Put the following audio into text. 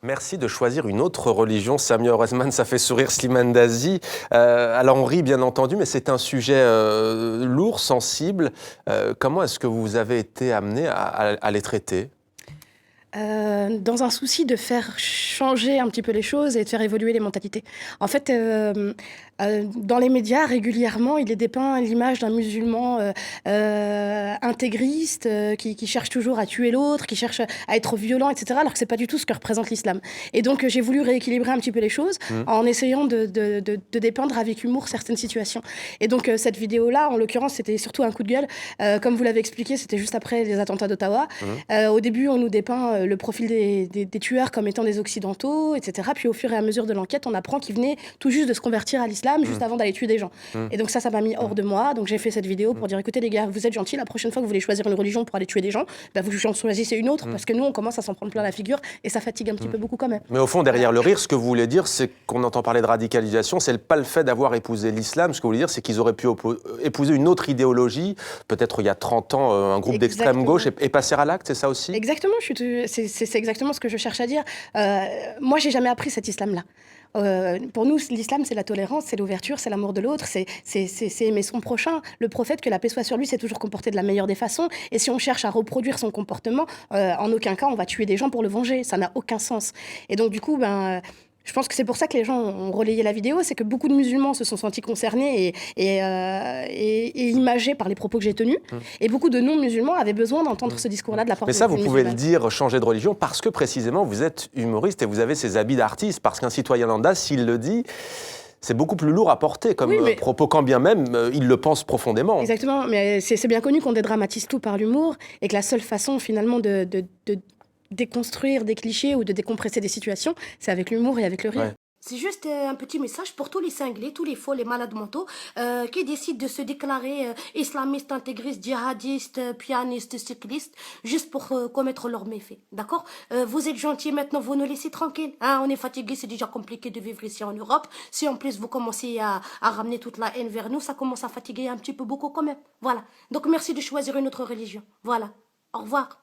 Merci de choisir une autre religion, Samia Oresman, ça fait sourire Slimane Dazi. Alors on rit bien entendu, mais c'est un sujet lourd, sensible. Comment est-ce que vous avez été amené à les traiter ? Dans un souci de faire changer un petit peu les choses et de faire évoluer les mentalités. En fait, dans les médias, régulièrement, il est dépeint l'image d'un musulman intégriste qui cherche toujours à tuer l'autre, qui cherche à être violent, etc., alors que c'est pas du tout ce que représente l'islam. Et donc, j'ai voulu rééquilibrer un petit peu les choses en essayant de dépeindre avec humour certaines situations. Et donc, cette vidéo-là, en l'occurrence, c'était surtout un coup de gueule. Comme vous l'avez expliqué, c'était juste après les attentats d'Ottawa. Au début, on nous dépeint le profil des tueurs comme étant des occidentaux, etc. Puis au fur et à mesure de l'enquête, on apprend qu'ils venaient tout juste de se convertir à l'islam, juste avant d'aller tuer des gens. Et donc ça m'a mis hors de moi. Donc j'ai fait cette vidéo pour dire, écoutez les gars, vous êtes gentils, la prochaine fois que vous voulez choisir une religion pour aller tuer des gens, bah, vous choisissez une autre, parce que nous, on commence à s'en prendre plein la figure, et ça fatigue un petit peu beaucoup quand même. Mais au fond, derrière le rire, ce que vous voulez dire, c'est qu'on entend parler de radicalisation, c'est pas le fait d'avoir épousé l'islam. Ce que vous voulez dire, c'est qu'ils auraient pu épouser une autre idéologie, peut-être il y a 30 ans, un groupe d'extrême gauche, et passer à l'acte, c'est ça aussi ? Exactement, c'est exactement ce que je cherche à dire. Moi, j'ai jamais appris cet islam-là. Pour nous, l'islam, c'est la tolérance, c'est l'ouverture, c'est l'amour de l'autre, c'est aimer son prochain. Le prophète, que la paix soit sur lui, s'est toujours comporté de la meilleure des façons. Et si on cherche à reproduire son comportement, en aucun cas, on va tuer des gens pour le venger. Ça n'a aucun sens. Et donc, du coup, je pense que c'est pour ça que les gens ont relayé la vidéo, c'est que beaucoup de musulmans se sont sentis concernés et imagés par les propos que j'ai tenus. Et beaucoup de non-musulmans avaient besoin d'entendre ce discours-là de la part Mais ça, vous pouvez le musulmane. dire, changer de religion, parce que précisément, vous êtes humoriste et vous avez ces habits d'artiste. Parce qu'un citoyen lambda, s'il le dit, c'est beaucoup plus lourd à porter comme propos, quand bien même il le pense profondément. Exactement, mais c'est bien connu qu'on dédramatise tout par l'humour et que la seule façon finalement de déconstruire des clichés ou de décompresser des situations, c'est avec l'humour et avec le rire. Ouais. C'est juste un petit message pour tous les cinglés, tous les faux, les malades mentaux qui décident de se déclarer islamistes, intégristes, djihadistes, pianistes, cyclistes, juste pour commettre leurs méfaits. D'accord. Vous êtes gentils maintenant, vous nous laissez tranquilles. Hein, on est fatigués, c'est déjà compliqué de vivre ici en Europe. Si en plus vous commencez à ramener toute la haine vers nous, ça commence à fatiguer un petit peu beaucoup quand même. Voilà. Donc merci de choisir une autre religion. Voilà. Au revoir.